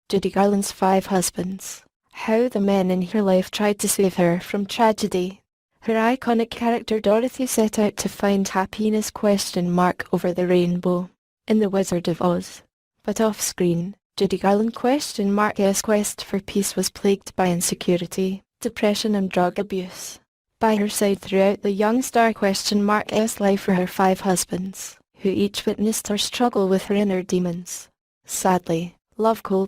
Judy Garland's 5 husbands. How the men in her life tried to save her from tragedy. Her iconic character Dorothy set out to find happiness over the rainbow in The Wizard of Oz. But off-screen, Judy Garland's quest for peace was plagued by insecurity, depression and drug abuse. By her side throughout the young star's life were her 5 husbands, who each witnessed her struggle with her inner demons. Sadly, love T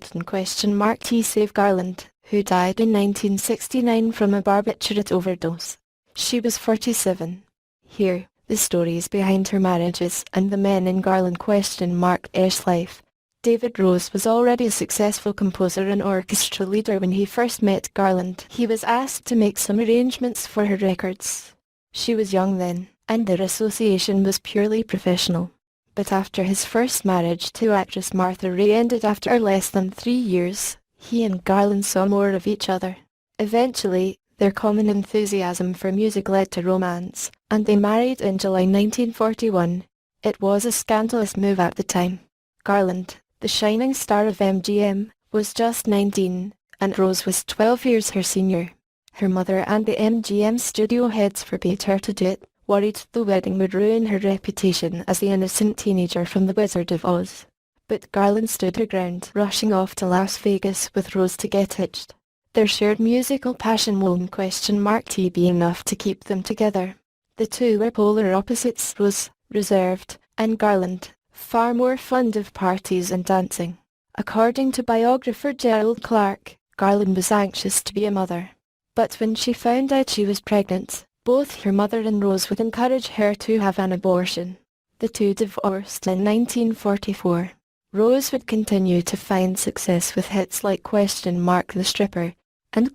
save Garland, who died in 1969 from a barbiturate overdose. She was 47. Here, the stories behind her marriages and the men in Garland?'s life. David Rose was already a successful composer and orchestra leader when he first met Garland. He was asked to make some arrangements for her records. She was young then, and their association was purely professional. But after his first marriage to actress Martha Ray ended after less than 3 years, he and Garland saw more of each other. Eventually, their common enthusiasm for music led to romance, and they married in July 1941. It was a scandalous move at the time. Garland, the shining star of MGM, was just 19, and Rose was 12 years her senior. Her mother and the MGM studio heads forbade her to do it, worried the wedding would ruin her reputation as the innocent teenager from The Wizard of Oz. But Garland stood her ground, rushing off to Las Vegas with Rose to get hitched. Their shared musical passion won't be enough to keep them together. The two were polar opposites, Rose, reserved, and Garland, far more fond of parties and dancing. According to biographer Gerald Clark, Garland was anxious to be a mother. But when she found out she was pregnant, both her mother and Rose would encourage her to have an abortion. The two divorced in 1944. Rose would continue to find success with hits like The Stripper and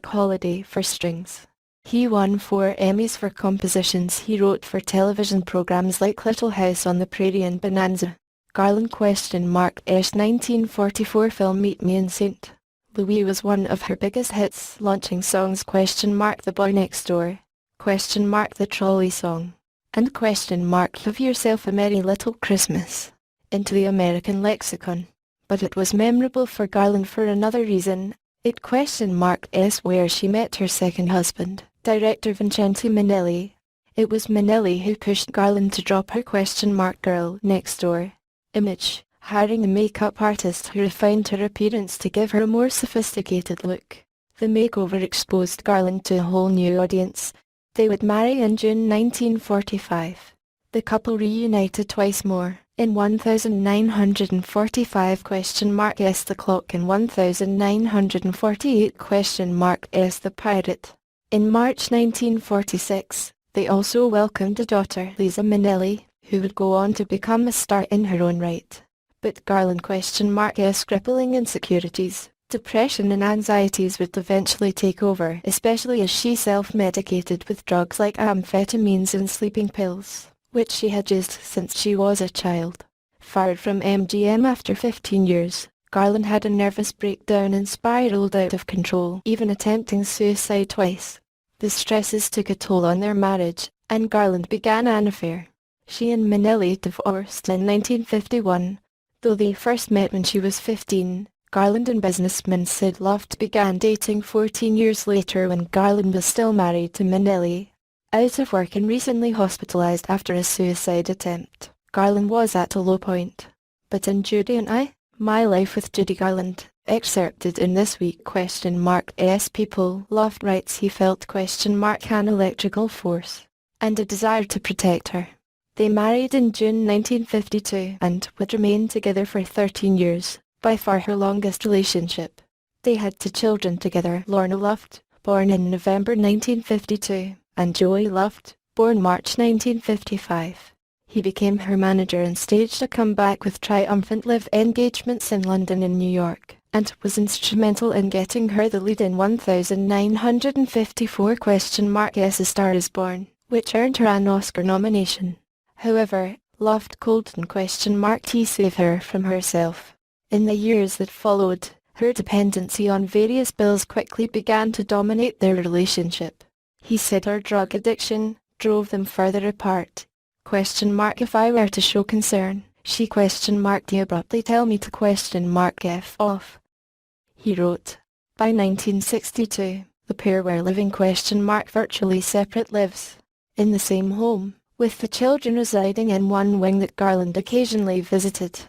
Holiday for Strings. He won 4 Emmys for compositions he wrote for television programs like Little House on the Prairie and Bonanza. Garland?'s 1944 film Meet Me in St. Louis was one of her biggest hits, launching songs The Boy Next Door, The Trolley Song, and Have Yourself a Merry Little Christmas into the American lexicon. But it was memorable for Garland for another reason. It where she met her second husband, director Vincente Minnelli. It was Minnelli who pushed Garland to drop her Girl Next Door image, hiring a makeup artist who refined her appearance to give her a more sophisticated look. The makeover exposed Garland to a whole new audience. They would marry in June 1945. The couple reunited twice more, in 1945 S The Clock and 1948 S The Pirate. In March 1946, they also welcomed a daughter, Liza Minnelli, who would go on to become a star in her own right. But Garland?'s crippling insecurities, depression and anxieties would eventually take over, especially as she self-medicated with drugs like amphetamines and sleeping pills, which she had used since she was a child. Fired from MGM after 15 years, Garland had a nervous breakdown and spiraled out of control, even attempting suicide twice. The stresses took a toll on their marriage, and Garland began an affair. She and Minnelli divorced in 1951. Though they first met when she was 15, Garland and businessman Sid Luft began dating 14 years later when Garland was still married to Minnelli. Out of work and recently hospitalized after a suicide attempt, Garland was at a low point. But in Judy and I, My Life with Judy Garland, excerpted in this week S people, Luft writes he felt an electrical force, and a desire to protect her. They married in June 1952 and would remain together for 13 years, by far her longest relationship. They had 2 children together, Lorna Luft, born in November 1952, and Joey Luft, born March 1955. He became her manager and staged a comeback with triumphant live engagements in London and New York, and was instrumental in getting her the lead in 1954 S A Star Is Born, which earned her an Oscar nomination. However, Luft T saved her from herself. In the years that followed, her dependency on various pills quickly began to dominate their relationship. He said her drug addiction drove them further apart. If I were to show concern, She "They abruptly tell me to F off," he wrote. By 1962, the pair were living virtually separate lives in the same home, with the children residing in one wing that Garland occasionally visited.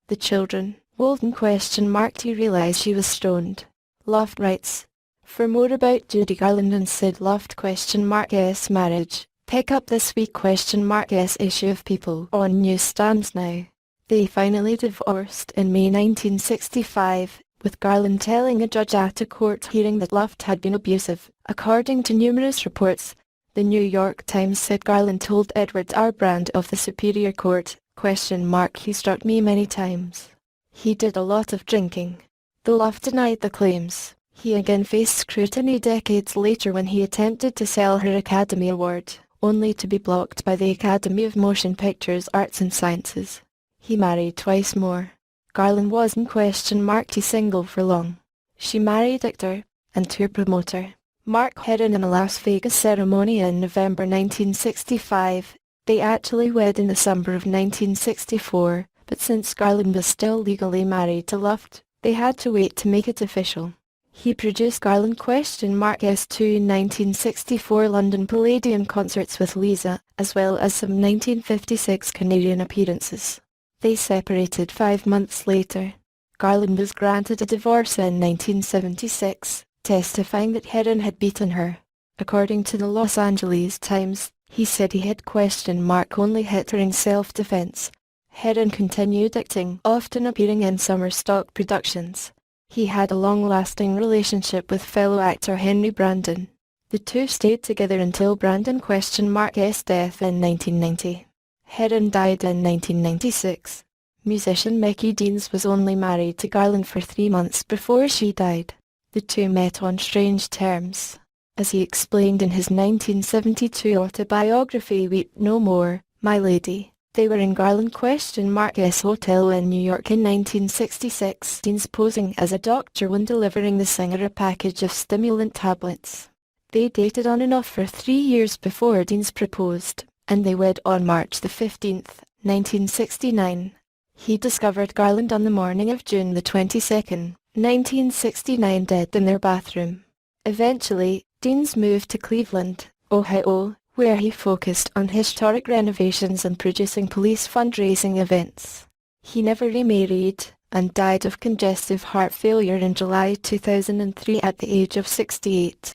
The children wouldn't realize she was stoned, Luft writes. For more about Judy Garland and Sid Luft S marriage, pick up this week S issue of People on newsstands now. They finally divorced in May 1965, with Garland telling a judge at a court hearing that Luft had been abusive. According to numerous reports, the New York Times said Garland told Edward R. Brand of the Superior Court, "He struck me many times. He did a lot of drinking." Though Luft denied the claims, he again faced scrutiny decades later when he attempted to sell her Academy Award, only to be blocked by the Academy of Motion Pictures Arts and Sciences. He married twice more. Garland wasn't single for long. She married actor and tour promoter Mark Herron in a Las Vegas ceremony in November 1965. They actually wed in the summer of 1964, but since Garland was still legally married to Luft, they had to wait to make it official. He produced Garland S2 1964 London Palladium concerts with Lisa, as well as some 1956 Canadian appearances. They separated 5 months later. Garland was granted a divorce in 1976, testifying that Herron had beaten her. According to the Los Angeles Times, he said he had only hit her in self-defense. Herron continued acting, often appearing in summer stock productions. He had a long-lasting relationship with fellow actor Henry Brandon. The two stayed together until Brandon S death in 1990. Herron died in 1996. Musician Mickey Deans was only married to Garland for 3 months before she died. The two met on strange terms. As he explained in his 1972 autobiography Weep No More, My Lady, they were in Garland S hotel in New York in 1966. Deans posing as a doctor when delivering the singer a package of stimulant tablets. They dated on and off for 3 years before Deans proposed, and they wed on March the 15th, 1969. He discovered Garland on the morning of June the 22nd, 1969 dead in their bathroom. Eventually, Deans moved to Cleveland, Ohio, where he focused on historic renovations and producing police fundraising events. He never remarried, and died of congestive heart failure in July 2003 at the age of 68.